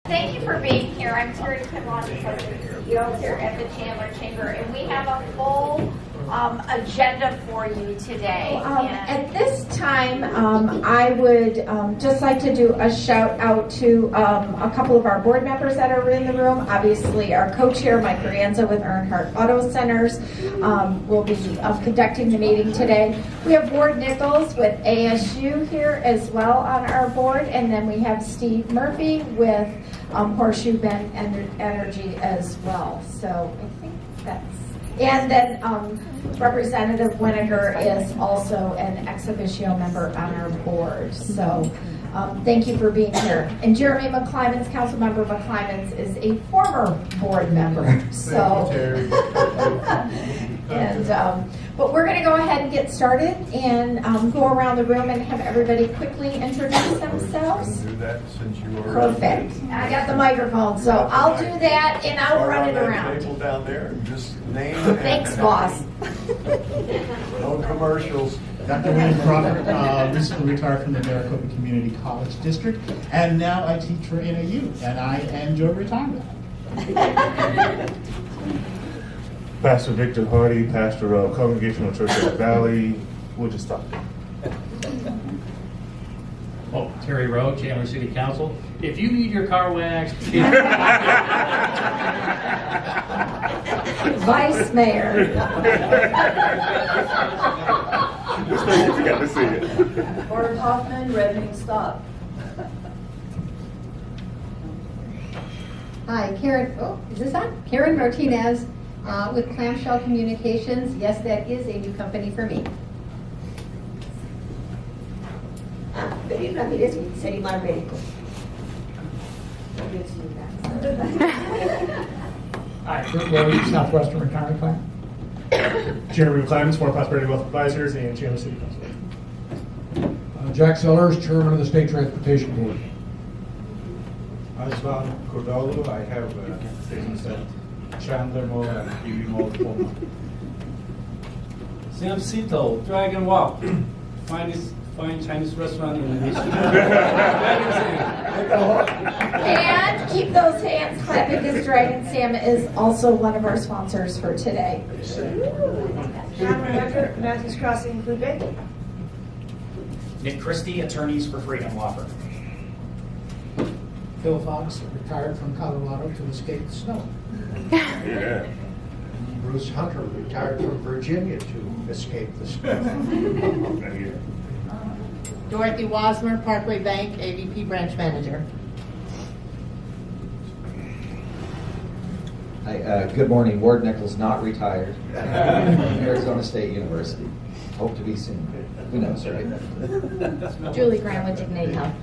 Thank you for being here. I'm Terry Kinlaw, CEO here at the Chandler Chamber, and we have a full agenda for you today. At this time, I would just like to do a shout out to a couple of our board members that are in the room. Obviously, our co-chair, Mike Rienza with Earnhardt Auto Centers, will be conducting the meeting today. We have Ward Nichols with ASU here as well on our board, and then we have Steve Murphy with Horseshoe Bend Energy as well. So I think that's. And then Representative Weninger is also an ex officio member on our board. So thank you for being here. And Jeremy McClimans, Councilmember McClimans, is a former board member. So, but we're going to go ahead and get started and go around the room and have everybody quickly introduce themselves. Do that since you are perfect. I got the microphone, so I'll do that and I'll run it around. Table down there and just name. Thanks, boss. No commercials. Dr. William Crawford, recently retired from the Maricopa Community College District, and now I teach for NAU, and I enjoy retirement. Pastor Victor Hardy, pastor of Congregational Church of the Valley. We'll just stop there. Oh, Terry Rowe, Chandler City Council. If you need your car waxed, Vice Mayor. You got to see it. Gordon Hoffman, Red Wing Stop. Hi, Karen. Oh, is this on? Karen Martinez with Clamshell Communications. Yes, that is a new company for me. Feliz Ramírez, 26 Mar Médico. Hi, Kurt Williams, Southwestern Retirement Plan. Jeremy McClimans, former Prosperity Wealth Advisors and Chandler City Council. Jack Sellers, Chairman of the State Transportation Board. Osvaldo Cordolo, I have a business at Chandler Mall and PV Mall. Sam Cito, Dragon Walk, fine Chinese restaurant in the nation. And keep those hands clapping because Dragon Sam is also one of our sponsors for today. John Recker, Matthews Crossing, Blue Bay. Nick Christie, Attorneys for Freedom Law Firm. Phil Fox, retired from Colorado to escape the snow. Yeah. Bruce Hunter, retired from Virginia to escape the snow. Dorothy Wasmer, Parkway Bank, AVP Branch Manager. Hi, good morning. Ward Nichols, not retired. Arizona State University. Hope to be soon. Who knows, right? Julie Graham with Dignity Health.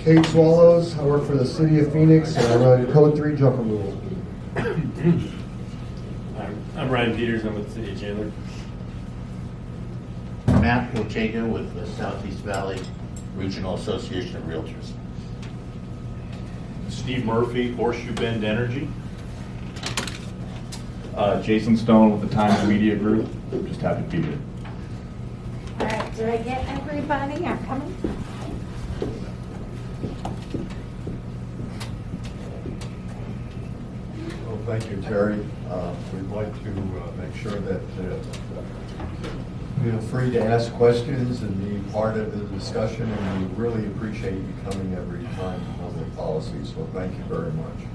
Kate Swallows, I work for the City of Phoenix, and I run Code 3 junk removal. I'm Ryan Peters. I'm with the City of Chandler. Matt Ortega with the Southeast Valley Regional Association of Realtors. Steve Murphy, Horseshoe Bend Energy. Jason Stone with the Times Media Group. Just happy to be here. All right, did I get everybody? I'm coming. Well, thank you, Terry. We'd like to make sure that feel free to ask questions and be part of the discussion, and we really appreciate you coming every time to public policy, so thank you very much.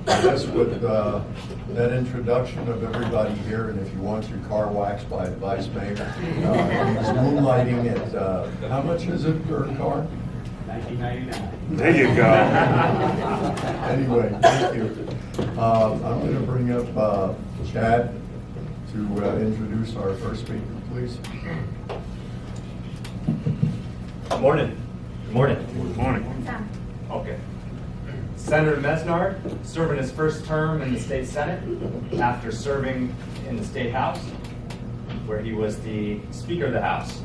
I guess with that introduction of everybody here, and if you want your car waxed by the Vice Mayor, he's moonlighting at, how much is it per car? $19.99. There you go. Anyway, thank you. I'm going to bring up Chad to introduce our first speaker, please. Good morning. Good morning. Good morning. Okay. Senator Mesnard, serving his first term in the state Senate after serving in the state House, where he was the Speaker of the House.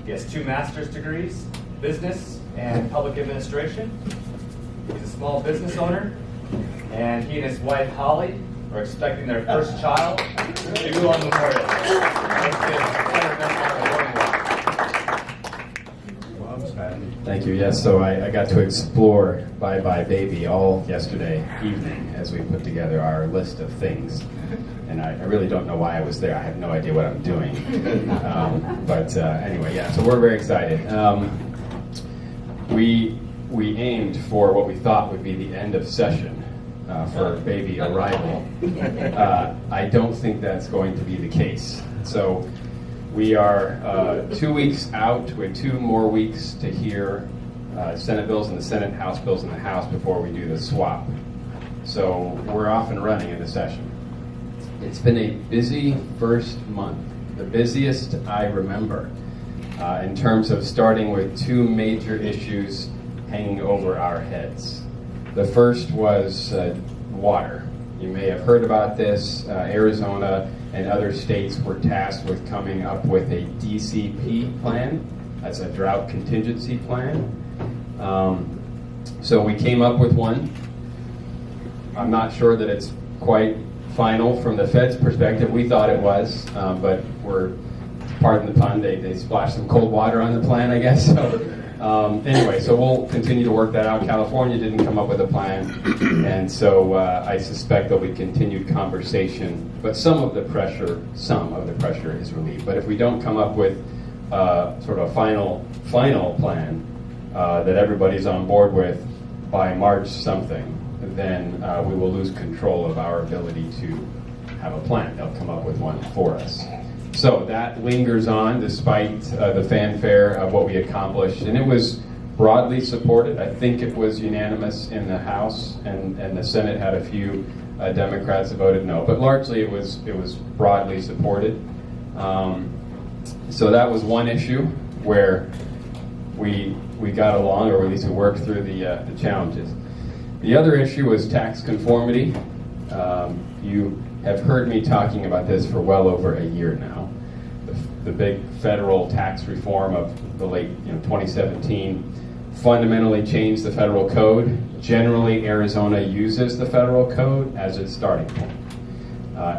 He has 2 master's degrees, business and public administration. He's a small business owner, and he and his wife Holly are expecting their first child due on Memorial Day. Let's give Senator Mesnard a warm welcome. Mom's happy. Thank you. Yes, so I got to explore Bye Bye Baby all yesterday evening as we put together our list of things. And I really don't know why I was there. I have no idea what I'm doing. But anyway, yeah, so we're very excited. We aimed for what we thought would be the end of session for baby arrival. I don't think that's going to be the case. So we are 2 weeks out with 2 more weeks to hear Senate bills in the Senate, House bills in the House before we do the swap. So we're off and running in the session. It's been a busy first month, the busiest I remember, in terms of starting with 2 major issues hanging over our heads. The first was water. You may have heard about this. Arizona and other states were tasked with coming up with a DCP plan. That's a drought contingency plan. So we came up with one. I'm not sure that it's quite final from the Fed's perspective. We thought it was, but pardon the pun, they splashed some cold water on the plan, I guess. So anyway, so we'll continue to work that out. California didn't come up with a plan, and so I suspect there'll be continued conversation. But some of the pressure is relieved. But if we don't come up with sort of a final plan that everybody's on board with by March something, then we will lose control of our ability to have a plan. They'll come up with one for us. So that lingers on despite the fanfare of what we accomplished. And it was broadly supported. I think it was unanimous in the House, and the Senate had a few Democrats that voted no. But largely it was broadly supported. So that was one issue where we got along, or at least we worked through the challenges. The other issue was tax conformity. You have heard me talking about this for well over a year now. The big federal tax reform of the late 2017 fundamentally changed the federal code. Generally, Arizona uses the federal code as its starting point.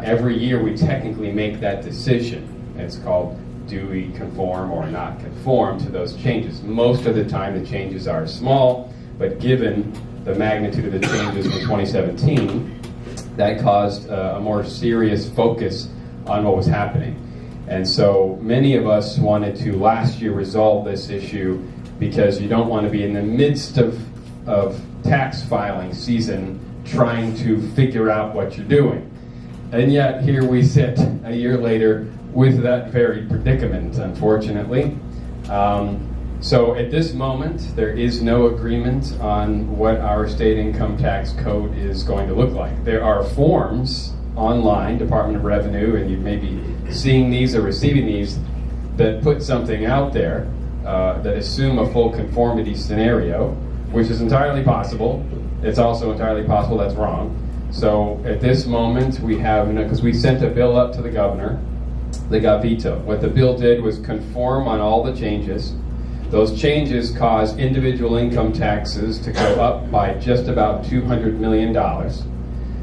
Every year we technically make that decision. It's called, do we conform or not conform to those changes? Most of the time the changes are small, but given the magnitude of the changes in 2017, that caused a more serious focus on what was happening. And so many of us wanted to last year resolve this issue because you don't want to be in the midst of tax filing season trying to figure out what you're doing. And yet here we sit a year later with that very predicament, unfortunately. So at this moment, there is no agreement on what our state income tax code is going to look like. There are forms online, Department of Revenue, and you may be seeing these or receiving these, that put something out there that assume a full conformity scenario, which is entirely possible. It's also entirely possible that's wrong. So at this moment, we have, because we sent a bill up to the governor that got vetoed. What the bill did was conform on all the changes. Those changes caused individual income taxes to go up by just about $200 million,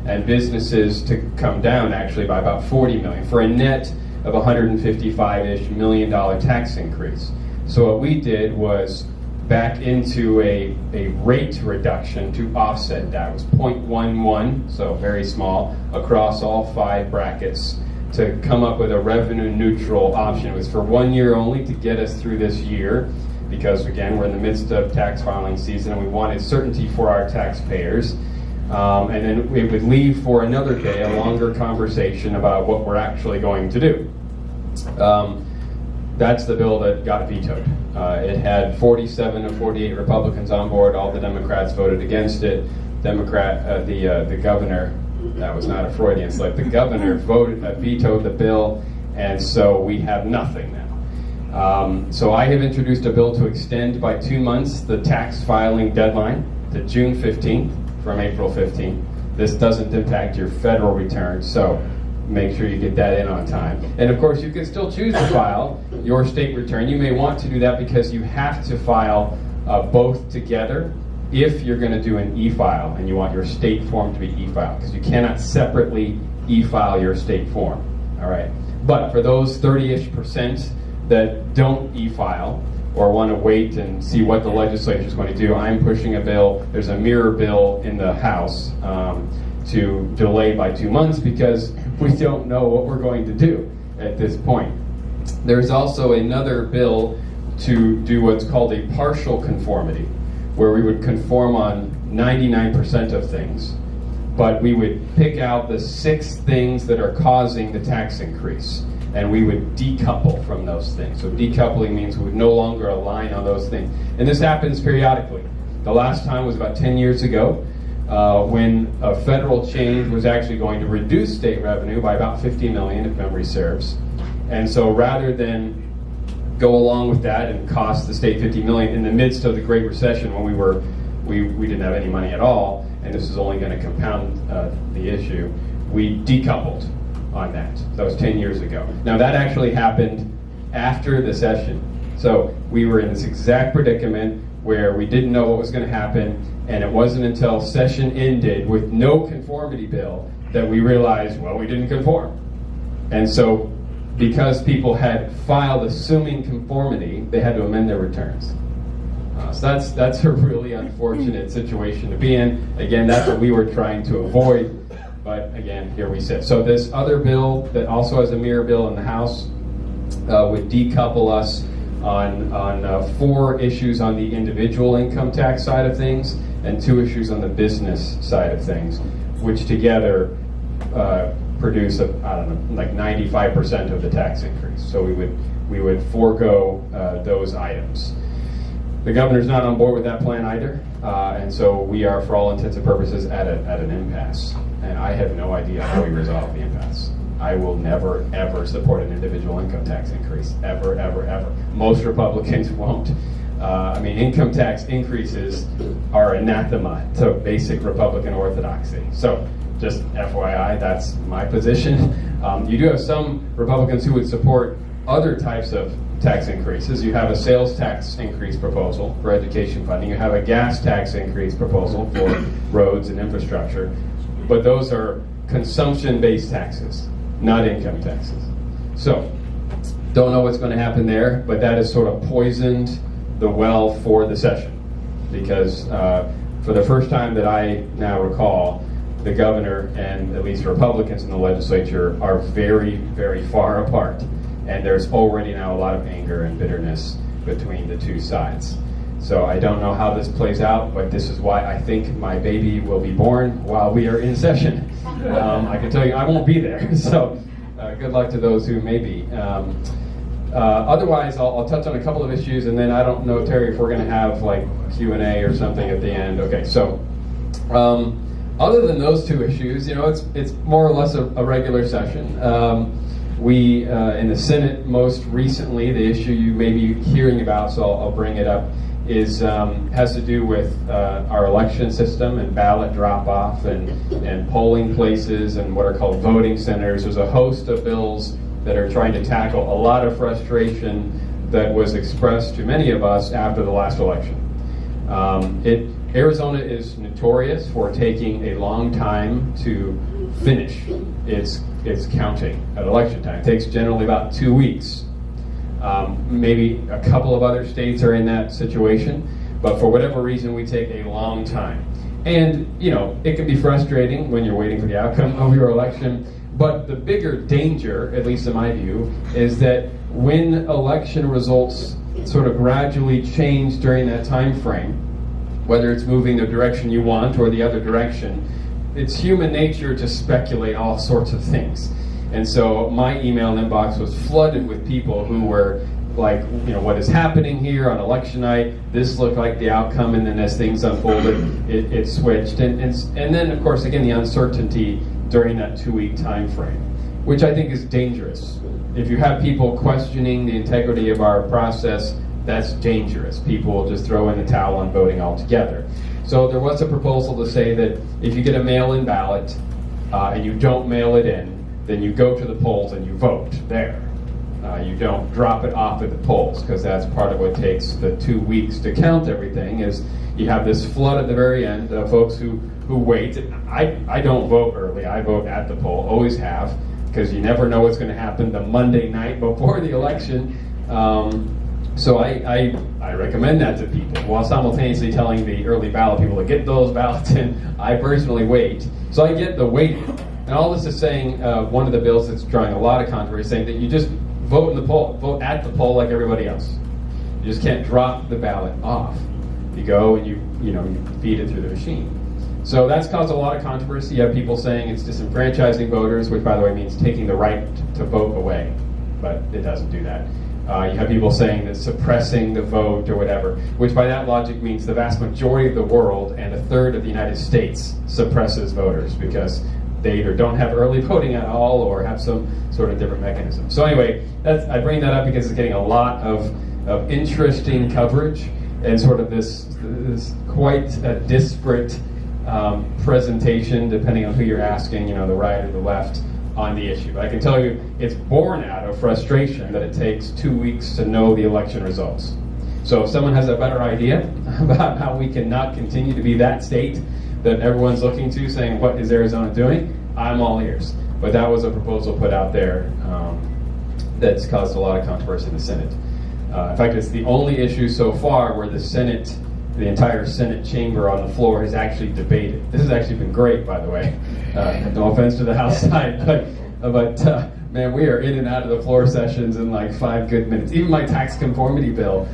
and businesses to come down actually by about $40 million, for a net of $155-ish million tax increase. So what we did was back into a rate reduction to offset that. It was 0.11, so very small, across all 5 brackets to come up with a revenue neutral option. It was for 1 year only to get us through this year, because again, we're in the midst of tax filing season and we wanted certainty for our taxpayers. And then we would leave for another day, a longer conversation about what we're actually going to do. That's the bill that got vetoed. It had 47 of 48 Republicans on board. All the Democrats voted against it. The governor, that was not a Freudian slip, the governor vetoed the bill, and so we have nothing now. So I have introduced a bill to extend by 2 months the tax filing deadline to June 15th from April 15th. This doesn't impact your federal return, so make sure you get that in on time. And of course, you can still choose to file your state return. You may want to do that because you have to file both together if you're going to do an e-file and you want your state form to be e-filed, because you cannot separately e-file your state form. All right. But for those 30-ish% that don't e-file, or want to wait and see what the legislature is going to do, I'm pushing a bill. There's a mirror bill in the House to delay by 2 months because we don't know what we're going to do at this point. There's also another bill to do what's called a partial conformity, where we would conform on 99% of things, but we would pick out the 6 things that are causing the tax increase, and we would decouple from those things. So decoupling means we would no longer align on those things. And this happens periodically. The last time was about 10 years ago, when a federal change was actually going to reduce state revenue by about $50 million, if memory serves. And so rather than go along with that and cost the state $50 million in the midst of the Great Recession when we didn't have any money at all, and this is only going to compound the issue, we decoupled on that. That was 10 years ago. Now that actually happened after the session. So we were in this exact predicament where we didn't know what was going to happen, and it wasn't until session ended with no conformity bill that we realized, well, we didn't conform. And so because people had filed assuming conformity, they had to amend their returns. So that's a really unfortunate situation to be in. Again, that's what we were trying to avoid. But again, here we sit. So this other bill that also has a mirror bill in the House would decouple us on 4 issues on the individual income tax side of things and 2 issues on the business side of things, which together produce, like 95% of the tax increase. So we would forego those items. The governor's not on board with that plan either, and so we are, for all intents and purposes, at an impasse. And I have no idea how we resolve the impasse. I will never, ever support an individual income tax increase. Ever, ever, ever. Most Republicans won't. Income tax increases are anathema to basic Republican orthodoxy. So, just FYI, that's my position. You do have some Republicans who would support other types of tax increases. You have a sales tax increase proposal for education funding. You have a gas tax increase proposal for roads and infrastructure. But those are consumption-based taxes, not income taxes. So, don't know what's going to happen there, but that has sort of poisoned the well for the session. Because for the first time that I now recall, the governor and at least Republicans in the legislature are very, very far apart. And there's already now a lot of anger and bitterness between the two sides. So I don't know how this plays out, but this is why I think my baby will be born while we are in session. I can tell you I won't be there. So good luck to those who may be. Otherwise, I'll touch on a couple of issues, and then I don't know, Terry, if we're going to have like Q&A or something at the end. Okay, so other than those 2 issues, it's more or less a regular session. We, in the Senate most recently, the issue you may be hearing about, so I'll bring it up, has to do with our election system and ballot drop-off and polling places and what are called voting centers. There's a host of bills that are trying to tackle a lot of frustration that was expressed to many of us after the last election. Arizona is notorious for taking a long time to finish its counting at election time. It takes generally about 2 weeks. Maybe a couple of other states are in that situation, but for whatever reason, we take a long time. And, it can be frustrating when you're waiting for the outcome of your election, but the bigger danger, at least in my view, is that when election results sort of gradually change during that time frame, whether it's moving the direction you want or the other direction, it's human nature to speculate all sorts of things. And so my email inbox was flooded with people who were like, what is happening here on election night? This looked like the outcome, and then as things unfolded, it switched. And then, of course, again, the uncertainty during that 2-week time frame, which I think is dangerous. If you have people questioning the integrity of our process, that's dangerous. People will just throw in the towel on voting altogether. So there was a proposal to say that if you get a mail-in ballot and you don't mail it in, then you go to the polls and you vote there. You don't drop it off at the polls, because that's part of what takes the 2 weeks to count everything, is you have this flood at the very end of folks who wait. I don't vote early. I vote at the poll, always have, because you never know what's going to happen the Monday night before the election. So I recommend that to people while simultaneously telling the early ballot people to get those ballots in. I personally wait. So I get the waiting. And all this is saying, one of the bills that's drawing a lot of controversy, saying that you just vote in the poll, vote at the poll like everybody else. You just can't drop the ballot off. You go and you feed it through the machine. So that's caused a lot of controversy. You have people saying it's disenfranchising voters, which by the way means taking the right to vote away, but it doesn't do that. You have people saying that suppressing the vote or whatever, which by that logic means the vast majority of the world and a third of the United States suppresses voters because they either don't have early voting at all or have some sort of different mechanism. So anyway, I bring that up because it's getting a lot of interesting coverage and sort of this quite disparate presentation, depending on who you're asking, the right or the left, on the issue. But I can tell you it's born out of frustration that it takes 2 weeks to know the election results. So if someone has a better idea about how we can not continue to be that state that everyone's looking to, saying, what is Arizona doing? I'm all ears. But that was a proposal put out there that's caused a lot of controversy in the Senate. In fact, it's the only issue so far where the entire Senate chamber on the floor has actually debated. This has actually been great, by the way. No offense to the House side, but man, we are in and out of the floor sessions in like 5 good minutes. Even my tax conformity bill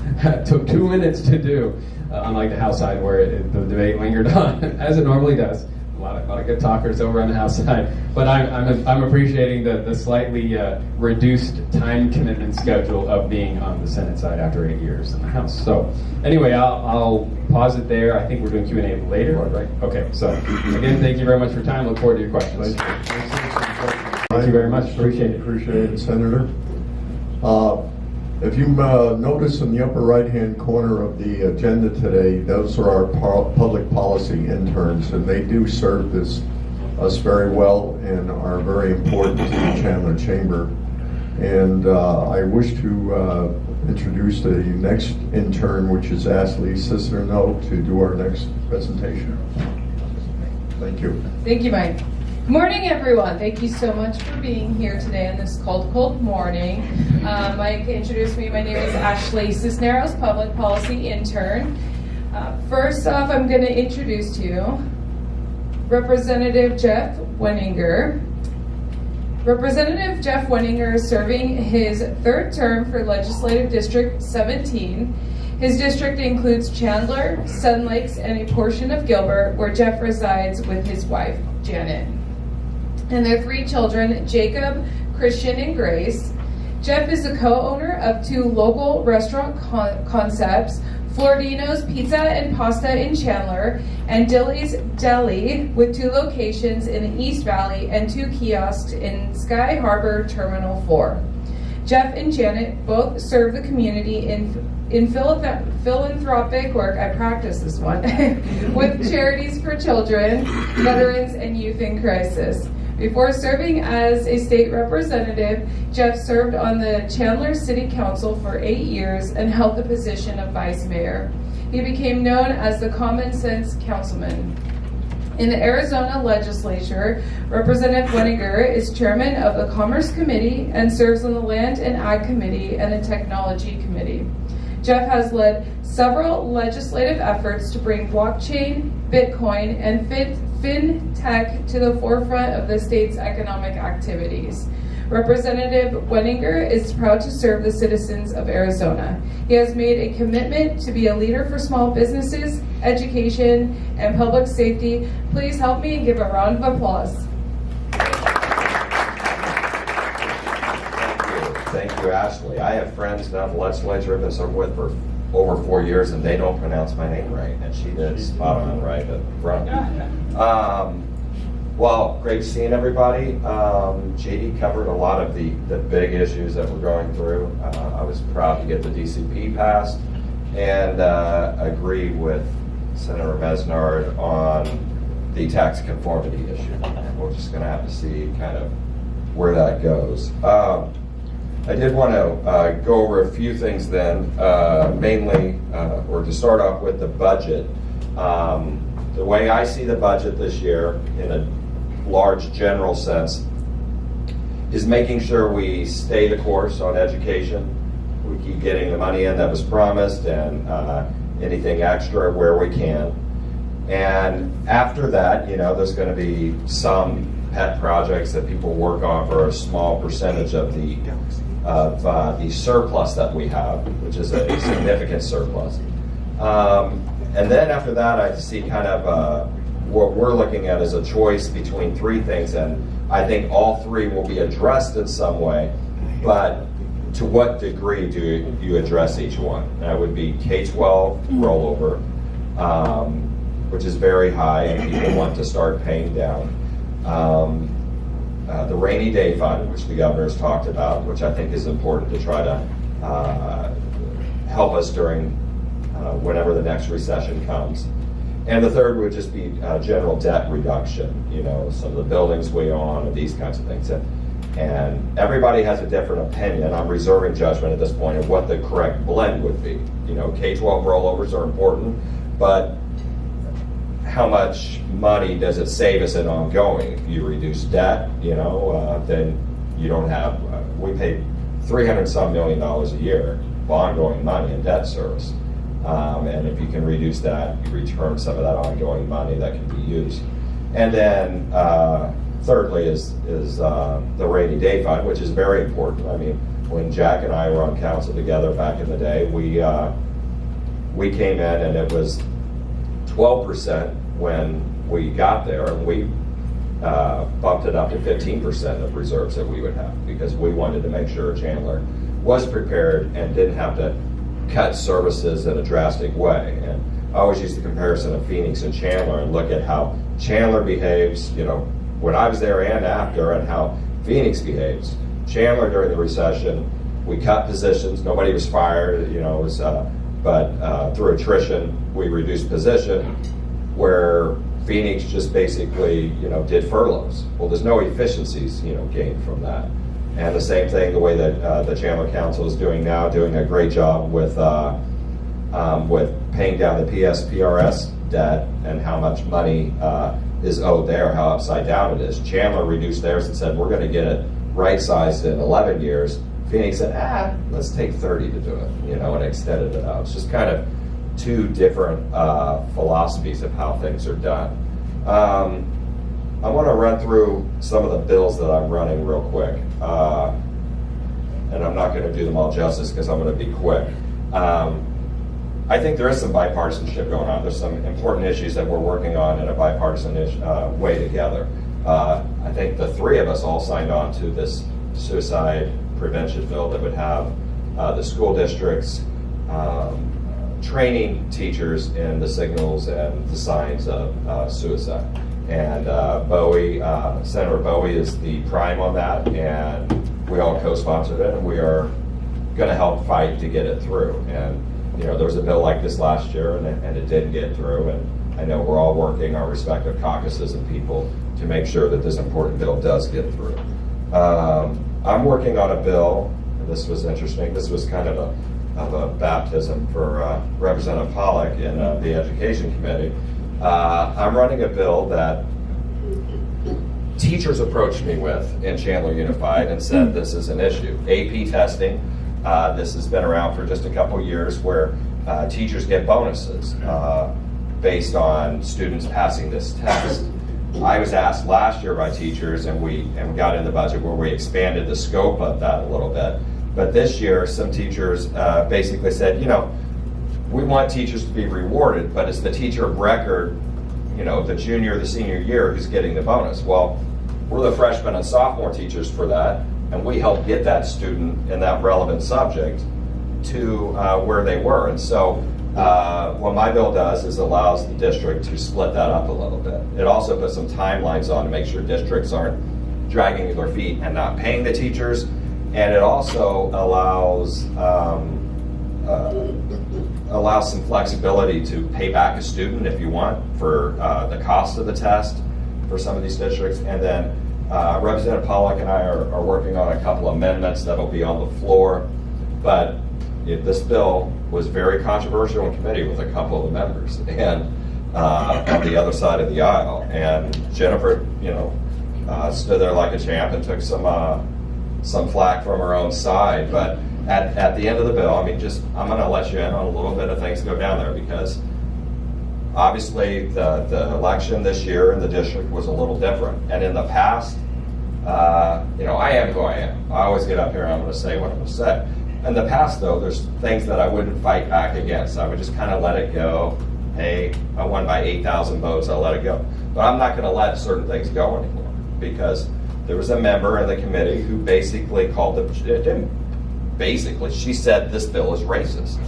took 2 minutes to do, unlike the House side where the debate lingered on, as it normally does. A lot of good talkers over on the House side, but I'm appreciating the slightly reduced time commitment schedule of being on the Senate side after 8 years in the House. So anyway, I'll pause it there. I think we're doing Q&A later, right? Okay. So again, thank you very much for your time. Look forward to your questions. Thank you very much. Appreciate it. Appreciate it, Senator. If you notice in the upper right-hand corner of the agenda today, those are our public policy interns, and they do serve us very well and are very important to the Chandler Chamber. And I wish to introduce the next intern, which is Ashley Cicerno, to do our next presentation. Thank you. Thank you, Mike. Good morning, everyone. Thank you so much for being here today on this cold morning. Mike introduced me. My name is Ashley Cisneros, Public Policy Intern. First off, I'm going to introduce to you Representative Jeff Weninger. Representative Jeff Weninger is serving his 3rd term for Legislative District 17. His district includes Chandler, Sun Lakes, and a portion of Gilbert, where Jeff resides with his wife, Janet, and their 3 children, Jacob, Christian, and Grace. Jeff is the co-owner of 2 local restaurant concepts, Flordino's Pizza and Pasta in Chandler, and Dilly's Deli, with 2 locations in the East Valley and 2 kiosks in Sky Harbor Terminal 4. Jeff and Janet both serve the community in philanthropic work, I practice this one, with charities for children, veterans, and youth in crisis. Before serving as a state representative, Jeff served on the Chandler City Council for 8 years and held the position of vice mayor. He became known as the Common Sense Councilman. In the Arizona legislature, Representative Weninger is chairman of the Commerce Committee and serves on the Land and Ag Committee and the Technology Committee. Jeff has led several legislative efforts to bring blockchain, Bitcoin, and fintech to the forefront of the state's economic activities. Representative Weninger is proud to serve the citizens of Arizona. He has made a commitment to be a leader for small businesses, education, and public safety. Please help me and give a round of applause. Thank you, Ashley. I have friends now in the legislature I've been serving with for over 4 years, and they don't pronounce my name right, and she did spot on right up front. Well, great seeing everybody. JD covered a lot of the big issues that we're going through. I was proud to get the DCP passed and agree with Senator Mesnard on the tax conformity issue. We're just going to have to see kind of where that goes. I did want to go over a few things then, mainly, or to start off with the budget. The way I see the budget this year, in a large general sense, is making sure we stay the course on education. We keep getting the money in that was promised and anything extra where we can. And after that, there's going to be some pet projects that people work on for a small percentage of the surplus that we have, which is a significant surplus. And then after that, I see kind of what we're looking at is a choice between three things, and I think all three will be addressed in some way, but to what degree do you address each one? That would be K-12 rollover, which is very high and people want to start paying down. The rainy day fund, which the governor's talked about, which I think is important to try to help us during whenever the next recession comes. And the third would just be general debt reduction, some of the buildings we own and these kinds of things. And everybody has a different opinion. I'm reserving judgment at this point of what the correct blend would be. K-12 rollovers are important, but how much money does it save us in ongoing? If you reduce debt, then you don't have, we pay $300-some million a year of ongoing money in debt service. And if you can reduce that, you return some of that ongoing money that can be used. And then thirdly is the rainy day fund, which is very important. I mean, when Jack and I were on council together back in the day, we came in and it was 12% when we got there, and we bumped it up to 15% of reserves that we would have, because we wanted to make sure Chandler was prepared and didn't have to cut services in a drastic way. And I always use the comparison of Phoenix and Chandler and look at how Chandler behaves, when I was there and after, and how Phoenix behaves. Chandler during the recession, we cut positions, nobody was fired, but through attrition, we reduced position, where Phoenix just basically, did furloughs. Well, there's no efficiencies, gained from that. And the same thing, the way that the Chandler Council is doing now, doing a great job with paying down the PSPRS debt and how much money is owed there, how upside down it is. Chandler reduced theirs and said, we're going to get it right-sized in 11 years. Phoenix said, let's take 30 to do it, and extended it out. It's just kind of two different philosophies of how things are done. I want to run through some of the bills that I'm running real quick. And I'm not going to do them all justice because I'm going to be quick. I think there is some bipartisanship going on. There's some important issues that we're working on in a bipartisan way together. I think the three of us all signed on to this suicide prevention bill that would have the school districts training teachers in the signals and the signs of suicide. And Senator Bowie is the prime on that, and we all co-sponsored it, and we are going to help fight to get it through. And there was a bill like this last year, and it didn't get through. And I know we're all working our respective caucuses and people to make sure that this important bill does get through. I'm working on a bill, and this was interesting. This was kind of a baptism for Representative Pawlik in the Education Committee. I'm running a bill that teachers approached me with in Chandler Unified and said this is an issue. AP testing, this has been around for just a couple years, where teachers get bonuses based on students passing this test. I was asked last year by teachers, and we got in the budget where we expanded the scope of that a little bit. But this year, some teachers basically said, we want teachers to be rewarded, but it's the teacher of record, the junior or the senior year who's getting the bonus. Well, we're the freshman and sophomore teachers for that, and we help get that student in that relevant subject to where they were. And so what my bill does is allows the district to split that up a little bit. It also puts some timelines on to make sure districts aren't dragging their feet and not paying the teachers. And it also allows some flexibility to pay back a student if you want for the cost of the test for some of these districts. And then Representative Pawlik and I are working on a couple amendments that'll be on the floor. But this bill was very controversial in committee with a couple of the members and on the other side of the aisle. And Jennifer, stood there like a champ and took some flack from her own side. But at the end of the bill, I mean, I'm going to let you in on a little bit of things that go down there, because obviously the election this year in the district was a little different. And in the past, I am who I am. I always get up here and I'm going to say what I'm going to say. In the past, though, there's things that I wouldn't fight back against. I would just kind of let it go. Hey, I won by 8,000 votes, I'll let it go. But I'm not going to let certain things go anymore, because there was a member in the committee who basically she said this bill is racist,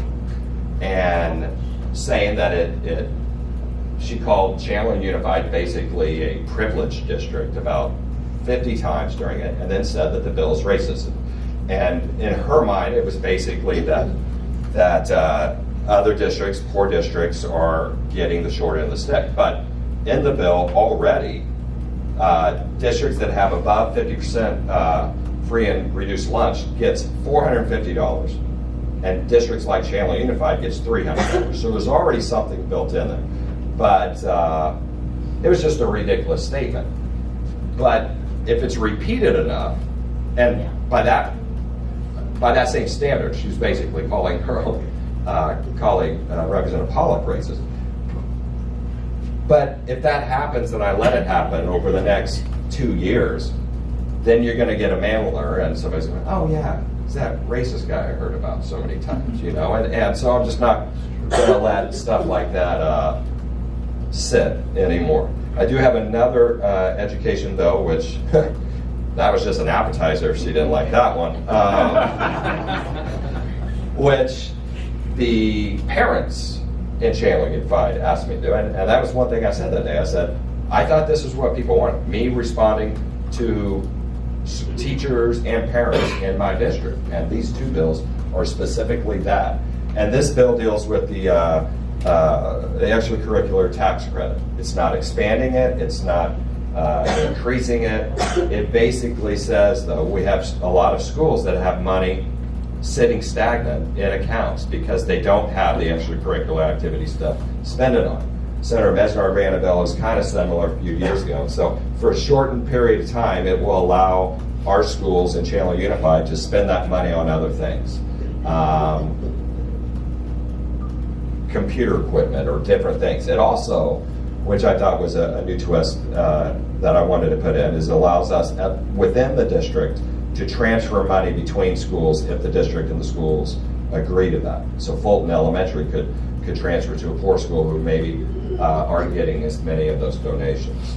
and saying that she called Chandler Unified basically a privileged district about 50 times during it, and then said that the bill is racist. And in her mind, it was basically that other districts, poor districts, are getting the short end of the stick. But in the bill already, districts that have above 50% free and reduced lunch gets $450, and districts like Chandler Unified gets $300. So there's already something built in there. But it was just a ridiculous statement. But if it's repeated enough, and by that same standard, she's basically calling her colleague, Representative Pawlik, racist. But if that happens and I let it happen over the next 2 years, then you're going to get a mailer and somebody's going, oh yeah, it's that racist guy I heard about so many times, and so I'm just not going to let stuff like that sit anymore. I do have another education bill, which that was just an appetizer if she didn't like that one, which the parents in Chandler Unified asked me to do, and that was one thing I said that day. I said, I thought this is what people wanted, me responding to teachers and parents in my district, and these two bills are specifically that. And this bill deals with the extracurricular tax credit. It's not expanding it, it's not increasing it. It basically says, though, we have a lot of schools that have money sitting stagnant in accounts because they don't have the extracurricular activity stuff to spend it on. Senator Mesnard ran a bill that was kind of similar a few years ago. So for a shortened period of time, it will allow our schools in Chandler Unified to spend that money on other things. Computer equipment or different things. It also, which I thought was a new twist that I wanted to put in, is allows us within the district to transfer money between schools if the district and the schools agree to that. So Fulton Elementary could transfer to a poor school who maybe aren't getting as many of those donations.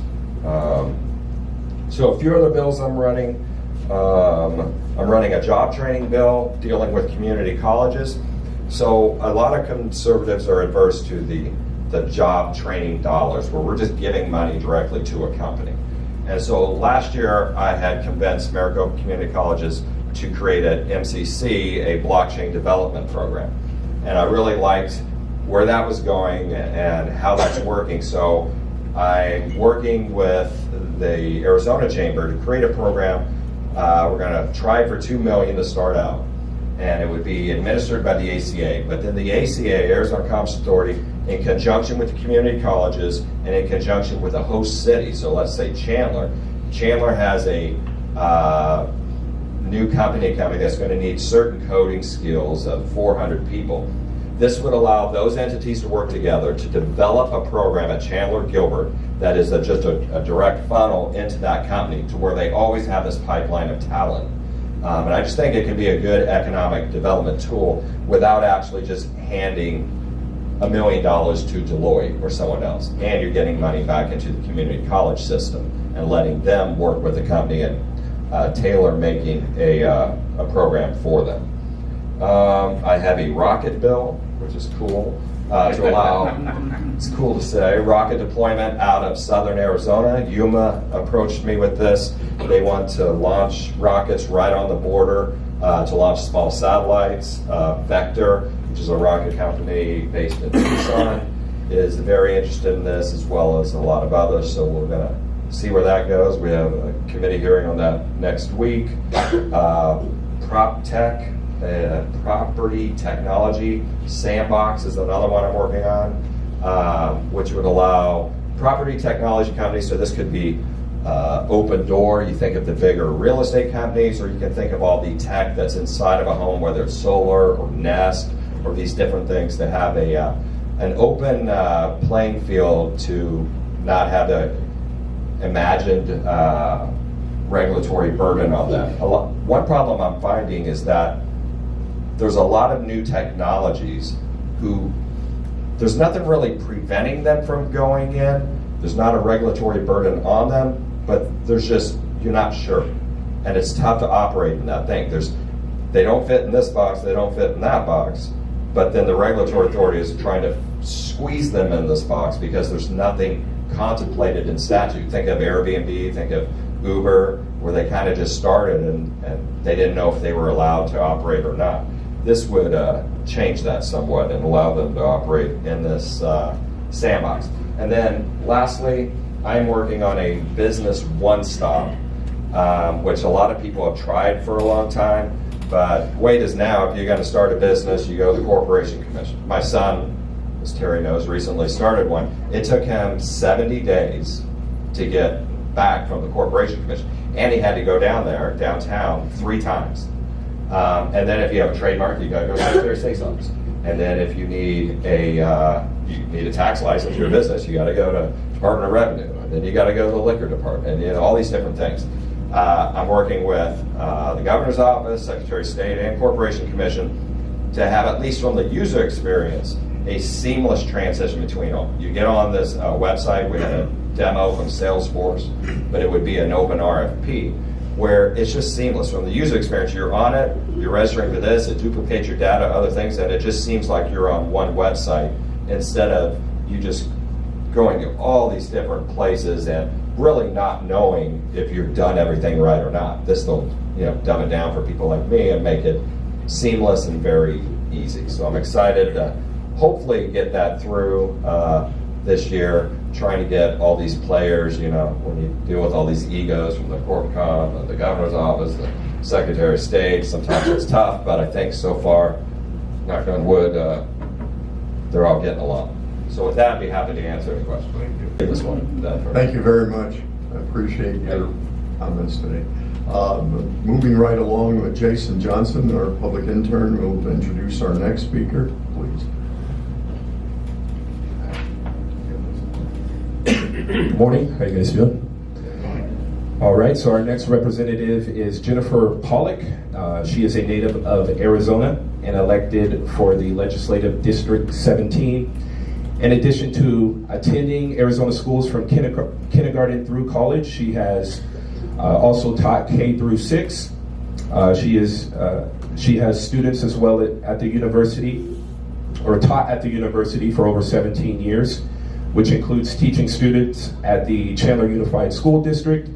So a few other bills I'm running. I'm running a job training bill dealing with community colleges. So a lot of conservatives are adverse to the job training dollars, where we're just giving money directly to a company. And so last year I had convinced Maricopa Community Colleges to create at MCC a blockchain development program. And I really liked where that was going and how that's working. So I'm working with the Arizona Chamber to create a program. We're going to try for $2 million to start out, and it would be administered by the ACA. But then the ACA, Arizona Commerce Authority, in conjunction with the community colleges and in conjunction with a host city, so let's say Chandler. Chandler has a new company coming that's going to need certain coding skills of 400 people. This would allow those entities to work together to develop a program at Chandler Gilbert that is just a direct funnel into that company, to where they always have this pipeline of talent. And I just think it can be a good economic development tool without actually just handing $1 million to Deloitte or someone else. And you're getting money back into the community college system and letting them work with the company and tailor making a program for them. I have a rocket bill, which is cool, to allow, it's cool to say, rocket deployment out of southern Arizona. Yuma approached me with this. They want to launch rockets right on the border to launch small satellites. Vector, which is a rocket company based in Tucson, is very interested in this, as well as a lot of others. So we're going to see where that goes. We have a committee hearing on that next week. PropTech, property technology sandbox is another one I'm working on, which would allow property technology companies, so this could be open door. You think of the bigger real estate companies, or you can think of all the tech that's inside of a home, whether it's solar or Nest or these different things, to have an open playing field to not have the imagined regulatory burden on them. One problem I'm finding is that there's a lot of new technologies who there's nothing really preventing them from going in. There's not a regulatory burden on them, but there's just, you're not sure. And it's tough to operate in that thing. They don't fit in this box, they don't fit in that box, but then the regulatory authority is trying to squeeze them in this box because there's nothing contemplated in statute. Think of Airbnb, think of Uber, where they kind of just started and they didn't know if they were allowed to operate or not. This would change that somewhat and allow them to operate in this sandbox. And then lastly, I'm working on a business one-stop, which a lot of people have tried for a long time, but wait is now. If you're going to start a business, you go to the Corporation Commission. My son, as Terry knows, recently started one. It took him 70 days to get back from the Corporation Commission, and he had to go downtown 3 times. And then if you have a trademark, you got to go to the Secretary of State's office. And then if you need a tax license for your business, you got to go to Department of Revenue. And then you got to go to the Liquor Department, and all these different things. I'm working with the Governor's Office, Secretary of State, and Corporation Commission to have, at least from the user experience, a seamless transition between them. You get on this website, we had a demo from Salesforce, but it would be an open RFP, where it's just seamless from the user experience. You're on it, you're registering for this, it duplicates your data, other things, and it just seems like you're on one website instead of you just going to all these different places and really not knowing if you've done everything right or not. This will, dumb it down for people like me and make it seamless and very easy. So I'm excited to hopefully get that through this year, trying to get all these players, when you deal with all these egos from the CorpCom, the Governor's Office, the Secretary of State, sometimes it's tough, but I think so far, knock on wood, they're all getting along. So with that, I'd be happy to answer any questions. This one. Thank you very much. I appreciate your comments today. Moving right along with Jason Johnson, our public intern, will introduce our next speaker, please. Good morning. How you guys doing? All right, so our next representative is Jennifer Pawlik. She is a native of Arizona and elected for the Legislative District 17. In addition to attending Arizona schools from kindergarten through college, she has also taught K through 6. She has students as well at the university, or taught at the university for over 17 years, which includes teaching students at the Chandler Unified School District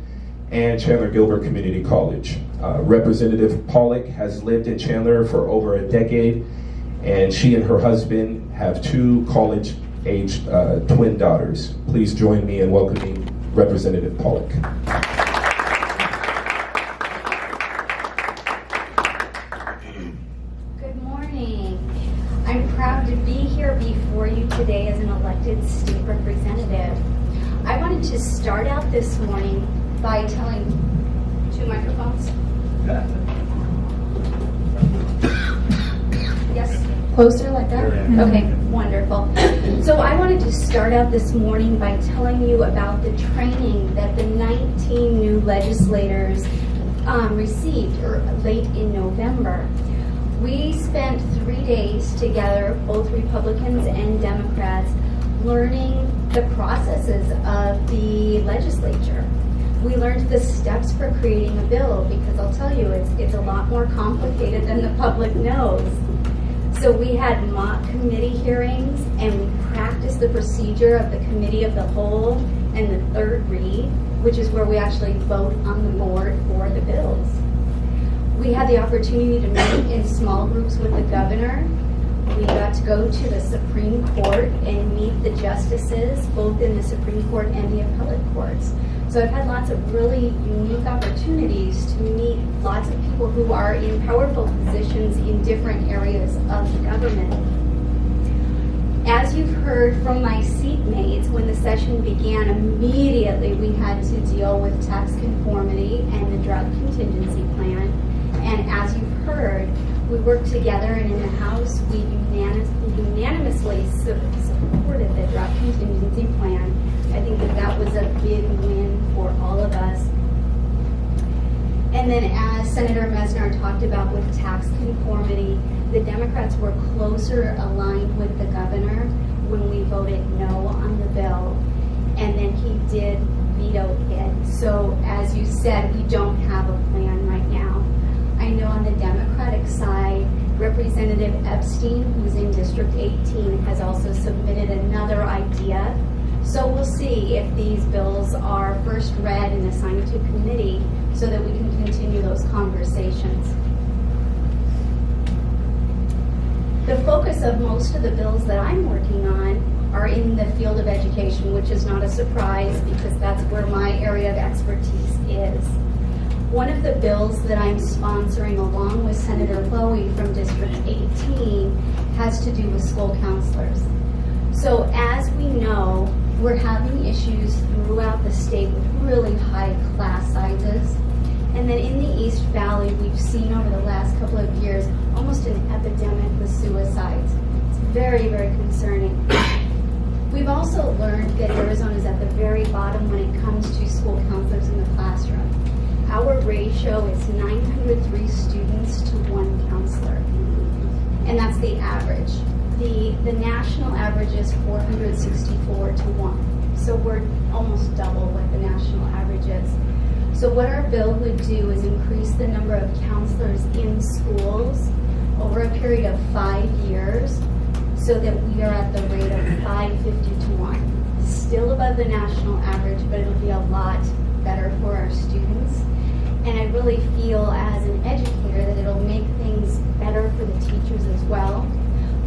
and Chandler Gilbert Community College. Representative Pawlik has lived in Chandler for over a decade, and she and her husband have 2 college-aged twin daughters. Please join me in welcoming Representative Pawlik. Good morning. I'm proud to be here before you today as an elected state representative. I wanted to start out this morning by telling 2 microphones. Yes, closer like that? Okay, wonderful. So I wanted to start out this morning by telling you about the training that the 19 new legislators received late in November. We spent 3 days together, both Republicans and Democrats, learning the processes of the legislature. We learned the steps for creating a bill, because I'll tell you, it's a lot more complicated than the public knows. So we had mock committee hearings, and we practiced the procedure of the committee of the whole and the third read, which is where we actually vote on the board for the bills. We had the opportunity to meet in small groups with the governor. We got to go to the Supreme Court and meet the justices, both in the Supreme Court and the appellate courts. So I've had lots of really unique opportunities to meet lots of people who are in powerful positions in different areas of the government. As you've heard from my seatmates, when the session began, immediately we had to deal with tax conformity and the drug contingency plan. And as you've heard, we worked together, and in the House, we unanimously supported the drug contingency plan. I think that was a big win for all of us. And then as Senator Mesnard talked about with tax conformity, the Democrats were closer aligned with the governor when we voted no on the bill, and then he did veto it. So as you said, we don't have a plan right now. I know on the Democratic side, Representative Epstein, who's in District 18, has also submitted another idea. So we'll see if these bills are first read and assigned to committee so that we can continue those conversations. The focus of most of the bills that I'm working on are in the field of education, which is not a surprise because that's where my area of expertise is. One of the bills that I'm sponsoring along with Senator Lowy from District 18 has to do with school counselors. So as we know, we're having issues throughout the state with really high class sizes. And then in the East Valley, we've seen over the last couple of years almost an epidemic with suicides. It's very, very concerning. We've also learned that Arizona is at the very bottom when it comes to school counselors in the classroom. Our ratio is 903 students to 1 counselor. And that's the average. The national average is 464 to 1. So we're almost double what the national average is. So what our bill would do is increase the number of counselors in schools over a period of 5 years so that we are at the rate of 550 to 1. Still above the national average, but it'll be a lot better for our students. And I really feel as an educator that it'll make things better for the teachers as well.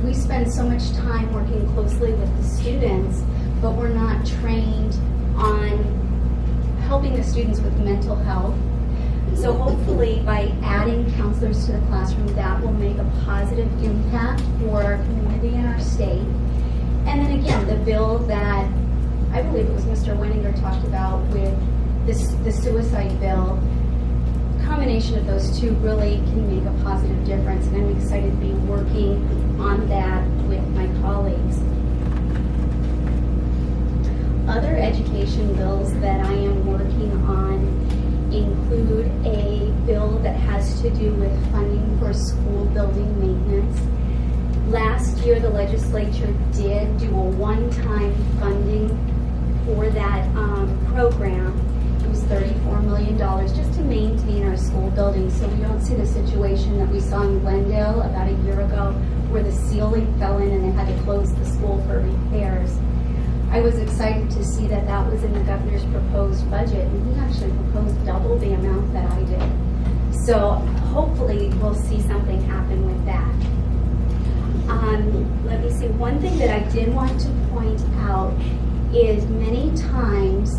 We spend so much time working closely with the students, but we're not trained on helping the students with mental health. So hopefully by adding counselors to the classroom, that will make a positive impact for our community and our state. And then again, the bill that I believe it was Mr. Weninger talked about with the suicide bill, combination of those two really can make a positive difference, and I'm excited to be working on that with my colleagues. Other education bills that I am working on include a bill that has to do with funding for school building maintenance. Last year, the legislature did do a one-time funding for that program. It was $34 million just to maintain our school buildings so we don't see the situation that we saw in Glendale about a year ago where the ceiling fell in and they had to close the school for repairs. I was excited to see that that was in the governor's proposed budget, and he actually proposed double the amount that I did. So hopefully we'll see something happen with that. Let me see, one thing that I did want to point out is many times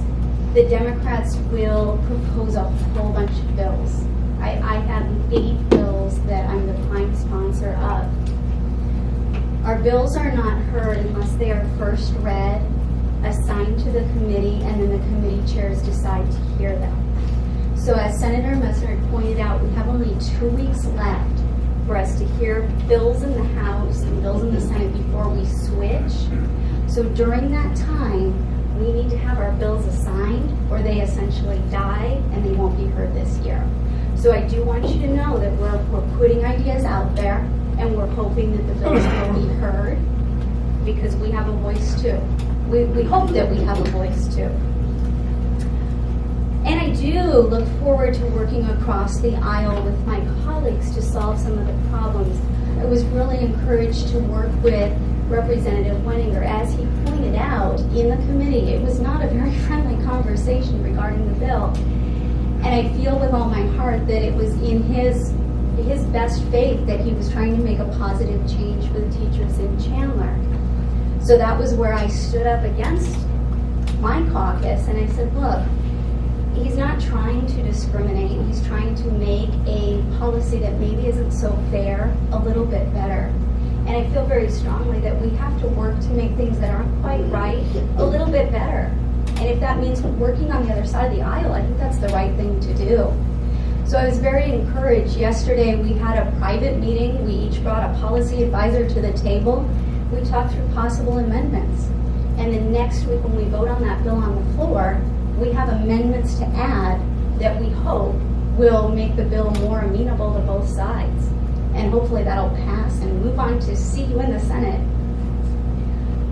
the Democrats will propose a whole bunch of bills. I have 8 bills that I'm the prime sponsor of. Our bills are not heard unless they are first read, assigned to the committee, and then the committee chairs decide to hear them. So as Senator Mesnard pointed out, we have only 2 weeks left for us to hear bills in the House and bills in the Senate before we switch. So during that time, we need to have our bills assigned or they essentially die and they won't be heard this year. So I do want you to know that we're putting ideas out there and we're hoping that the bills will be heard because we have a voice too. We hope that we have a voice too. And I do look forward to working across the aisle with my colleagues to solve some of the problems. I was really encouraged to work with Representative Weninger. As he pointed out in the committee, it was not a very friendly conversation regarding the bill. And I feel with all my heart that it was in his best faith that he was trying to make a positive change for the teachers in Chandler. So that was where I stood up against my caucus and I said, look, he's not trying to discriminate. He's trying to make a policy that maybe isn't so fair a little bit better. And I feel very strongly that we have to work to make things that aren't quite right a little bit better. And if that means working on the other side of the aisle, I think that's the right thing to do. So I was very encouraged. Yesterday we had a private meeting. We each brought a policy advisor to the table. We talked through possible amendments. And then next week when we vote on that bill on the floor, we have amendments to add that we hope will make the bill more amenable to both sides. And hopefully that'll pass and move on to see you in the Senate.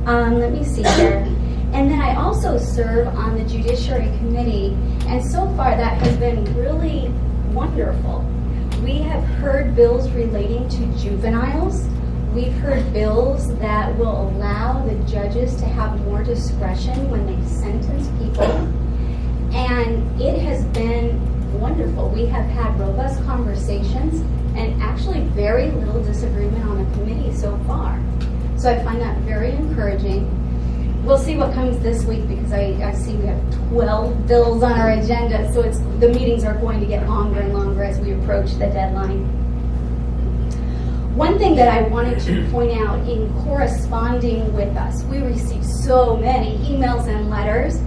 Let me see here. And then I also serve on the Judiciary Committee, and so far that has been really wonderful. We have heard bills relating to juveniles. We've heard bills that will allow the judges to have more discretion when they sentence people. And it has been wonderful. We have had robust conversations and actually very little disagreement on the committee so far. So I find that very encouraging. We'll see what comes this week because I see we have 12 bills on our agenda, so the meetings are going to get longer and longer as we approach the deadline. One thing that I wanted to point out in corresponding with us, we received so many emails and letters,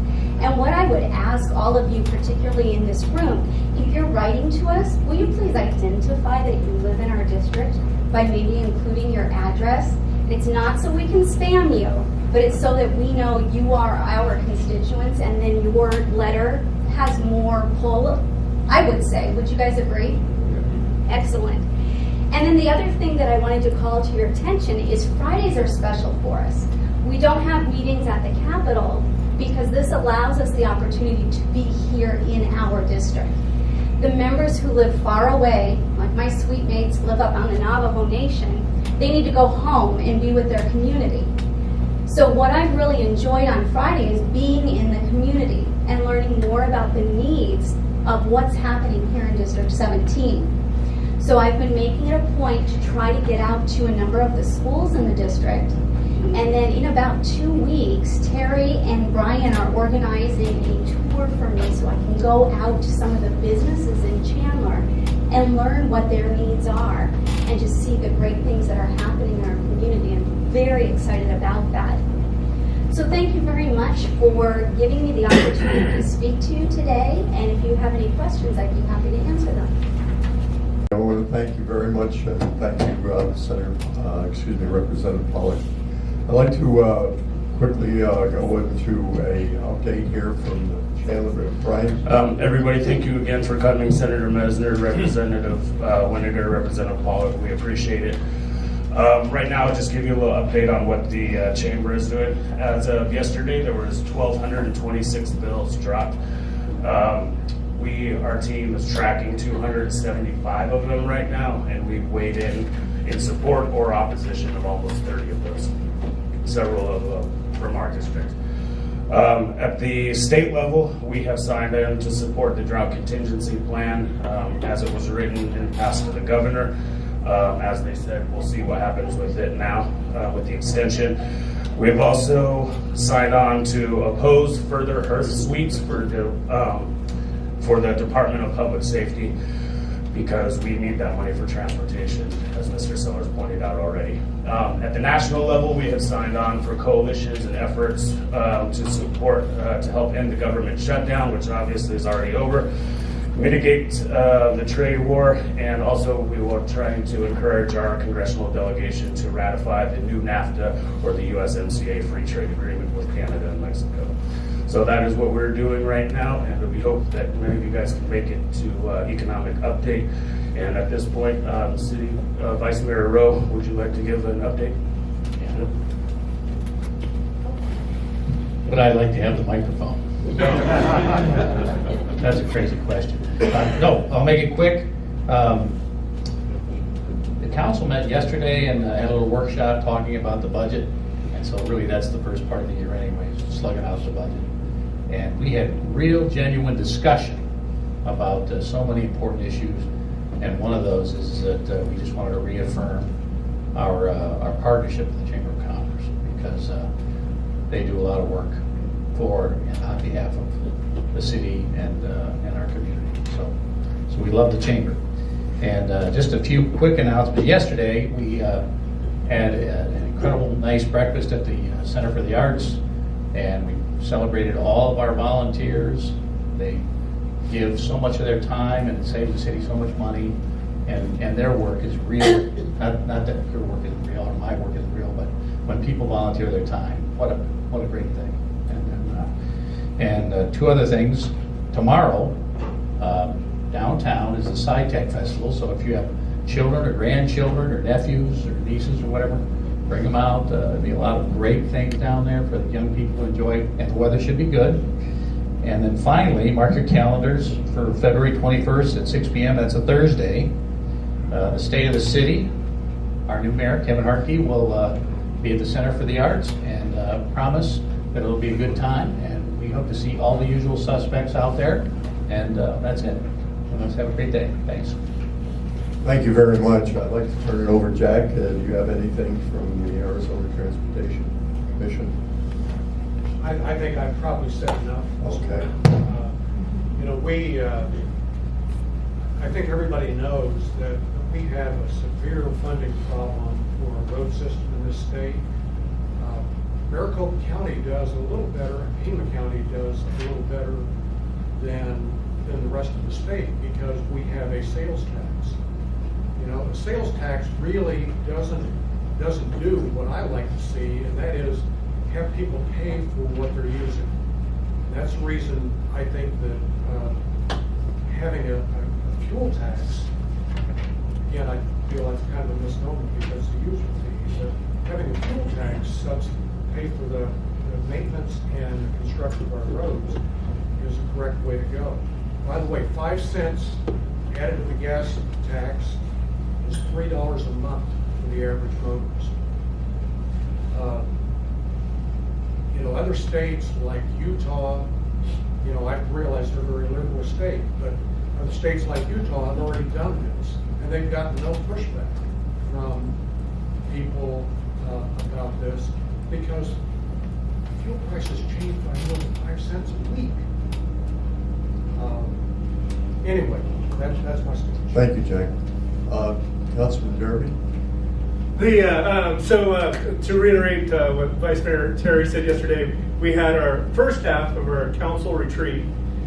and what I would ask all of you, particularly in this room, if you're writing to us, will you please identify that you live in our district by maybe including your address? It's not so we can spam you, but it's so that we know you are our constituents and then your letter has more pull, I would say. Would you guys agree? Excellent. And then the other thing that I wanted to call to your attention is Fridays are special for us. We don't have meetings at the Capitol because this allows us the opportunity to be here in our district. The members who live far away, like my sweet mates live up on the Navajo Nation, they need to go home and be with their community. So what I've really enjoyed on Friday is being in the community and learning more about the needs of what's happening here in District 17. So I've been making it a point to try to get out to a number of the schools in the district. And then in about 2 weeks, Terry and Brian are organizing a tour for me so I can go out to some of the businesses in Chandler and learn what their needs are and just see the great things that are happening in our community. I'm very excited about that. So thank you very much for giving me the opportunity to speak to you today. And if you have any questions, I'd be happy to answer them. I want to thank you very much, and thank you, Representative Pawlik. I'd like to quickly go into a update here from the Chandler. Brian? Everybody, thank you again for coming. Senator Mesnard, Representative Weninger, Representative Pawlik, we appreciate it. Right now, I'll just give you a little update on what the chamber is doing. As of yesterday, there was 1,226 bills dropped. Our team is tracking 275 of them right now, and we've weighed in support or opposition of almost 30 of those, several of them from our district. At the state level, we have signed in to support the drought contingency plan as it was written and passed to the governor. As they said, we'll see what happens with it now with the extension. We've also signed on to oppose further HERF sweeps for the Department of Public Safety because we need that money for transportation, as Mr. Sellers pointed out already. At the national level, we have signed on for coalitions and efforts to support, to help end the government shutdown, which obviously is already over, mitigate the trade war, and also we were trying to encourage our congressional delegation to ratify the new NAFTA or the USMCA free trade agreement with Canada and Mexico. So that is what we're doing right now, and we hope that many of you guys can make it to economic update. And at this point, City Vice Mayor Rowe, would you like to give an update? Yeah. Would I like to have the microphone? That's a crazy question. No, I'll make it quick. The council met yesterday and had a little workshop talking about the budget. And so really that's the first part of the year anyway, slugging out the budget. And we had real genuine discussion about so many important issues. And one of those is that we just wanted to reaffirm our partnership with the Chamber of Commerce because they do a lot of work for and on behalf of the city and our community. So we love the Chamber. And just a few quick announcements. Yesterday we had an incredible, nice breakfast at the Center for the Arts, and we celebrated all of our volunteers. They give so much of their time, and it saves the city so much money, and their work is real. Not that your work isn't real or my work isn't real, but when people volunteer their time, what a great thing. And two other things. Tomorrow, downtown is the SciTech Festival, so if you have children or grandchildren or nephews or nieces or whatever, bring them out. There'll be a lot of great things down there for the young people to enjoy, and the weather should be good. And then finally, mark your calendars for February 21st at 6 p.m. That's a Thursday. The State of the City, our new mayor, Kevin Hartke, will be at the Center for the Arts, and promise that it'll be a good time. And we hope to see all the usual suspects out there. And that's it. So let's have a great day. Thanks. Thank you very much. I'd like to turn it over, Jack. Do you have anything from the Arizona Transportation Commission? I think I've probably said enough. Okay. You know, I think everybody knows that we have a severe funding problem for our road system in this state. Maricopa County does a little better, and Pima County does a little better than the rest of the state because we have a sales tax. You know, a sales tax really doesn't do what I like to see, and that is have people pay for what they're using. And that's the reason I think that having a fuel tax, again, I feel that's kind of a misnomer because the user fee, but having a fuel tax pay for the maintenance and the construction of our roads is the correct way to go. By the way, 5 cents added to the gas tax is $3 a month for the average motorist. You know, other states like Utah, you know, I realize they're a very liberal state, but other states like Utah have already done this, and they've gotten no pushback from people about this because fuel prices change by more than 5 cents a week. Anyway, that's my speech. Thank you, Jack. Councilman Derby? To reiterate what Vice Mayor Terry said yesterday, we had our first half of our council retreat.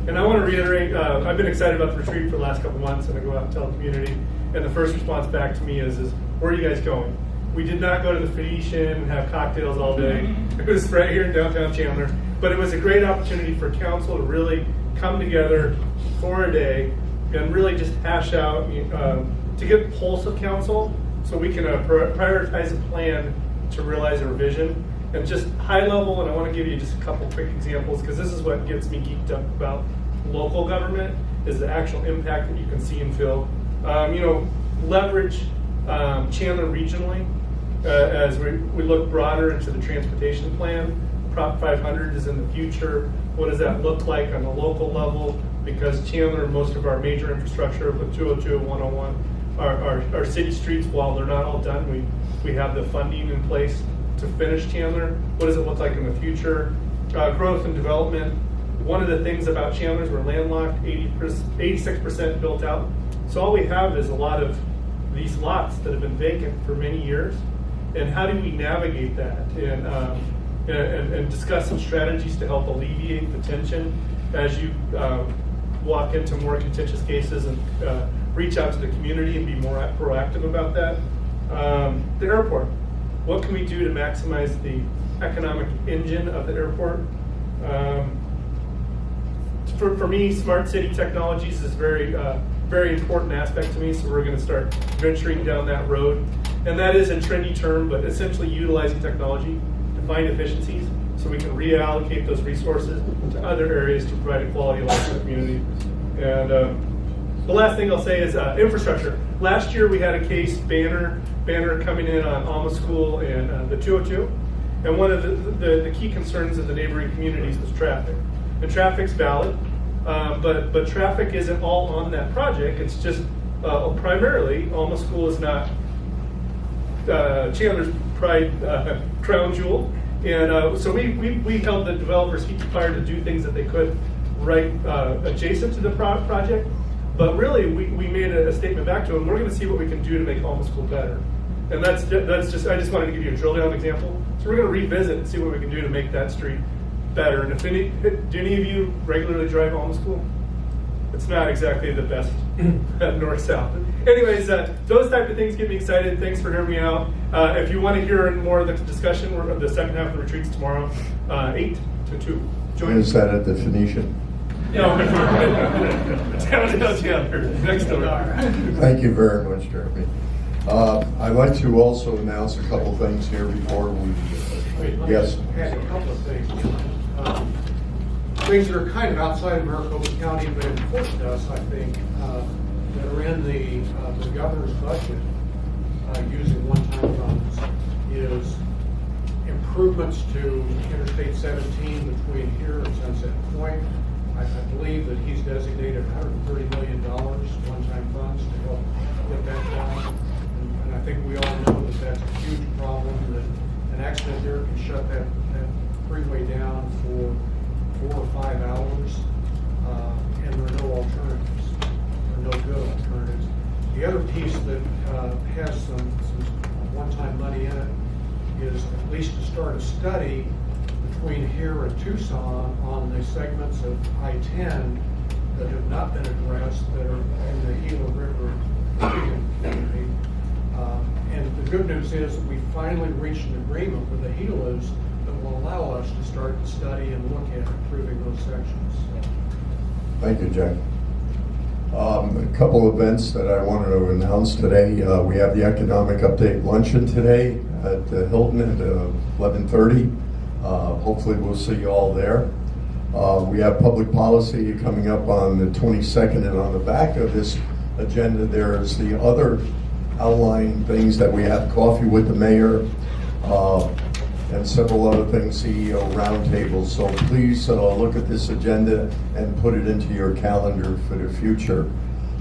And I want to reiterate, I've been excited about the retreat for the last couple months, and I go out and tell the community. And the first response back to me is where are you guys going? We did not go to the Phoenician and have cocktails all day. It was right here in downtown Chandler. But it was a great opportunity for council to really come together for a day and really just hash out, to get the pulse of council so we can prioritize a plan to realize our vision. And just high level, and I want to give you just a couple quick examples because this is what gets me geeked up about local government is the actual impact that you can see and feel. Leverage Chandler regionally as we look broader into the transportation plan. Prop 500 is in the future. What does that look like on the local level? Because Chandler, most of our major infrastructure with 202 and 101 our city streets, while they're not all done, we have the funding in place to finish Chandler. What does it look like in the future? Growth and development. One of the things about Chandler is we're landlocked, 86% built out. So all we have is a lot of these lots that have been vacant for many years. And how do we navigate that and discuss some strategies to help alleviate the tension as you walk into more contentious cases and reach out to the community and be more proactive about that. The airport. What can we do to maximize the economic engine of the airport? For me, smart city technologies is very important aspect to me, so we're going to start venturing down that road. And that is a trendy term, but essentially utilizing technology to find efficiencies so we can reallocate those resources to other areas to provide a quality of life for the community. And the last thing I'll say is infrastructure. Last year we had a case, Banner coming in on Alma School and the 202. And one of the key concerns of the neighboring communities was traffic. And traffic's valid, but traffic isn't all on that project. It's just primarily, Alma School is not Chandler's pride crown jewel. And so we held the developers feet to fire to do things that they could right adjacent to the project. But really, we made a statement back to them. We're going to see what we can do to make Alma School better. And that's just, I just wanted to give you a drill down example. So we're going to revisit and see what we can do to make that street better. And do any of you regularly drive home to school? It's not exactly the best north-south. Anyways, those type of things get me excited. Thanks for hearing me out. If you want to hear more of the discussion of the second half of the retreats tomorrow, 8 to 2. Join Is that at the Phoenician? No, downtown Chandler, next door. Thank you very much, Jeremy. I'd like to also announce a couple things here before we. Yes. Add a couple of things. Things that are kind of outside of Maricopa County, but important to us, I think, that are in the governor's budget using one-time funds is improvements to Interstate 17 between here and Sunset Point. I believe that he's designated $130 million one-time funds to help get that done. And I think we all know that that's a huge problem, that an accident there can shut that freeway down for 4 or 5 hours, and there are no alternatives, or no good alternatives. The other piece that has some one-time money in it is at least to start a study between here and Tucson on the segments of I-10 that have not been addressed that are in the Gila River community. And the good news is that we finally reached an agreement with the Gilas that will allow us to start the study and look at improving those sections. Thank you, Jack. A couple events that I wanted to announce today. We have the Economic Update Luncheon today at Hilton at 11:30. Hopefully we'll see you all there. We have public policy coming up on the 22nd, and on the back of this agenda there's the other outlying things that we have: coffee with the mayor, and several other things, CEO roundtables. So please look at this agenda and put it into your calendar for the future.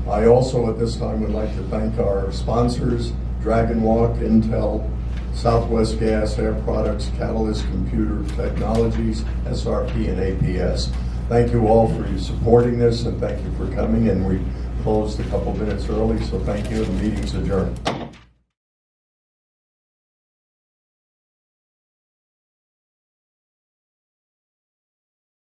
I also at this time would like to thank our sponsors: Dragon Walk, Intel, Southwest Gas, Air Products, Catalyst Computer Technologies, SRP, and APS. Thank you all for your supporting this, and thank you for coming. And we closed a couple minutes early, so thank you, and the meeting's adjourned.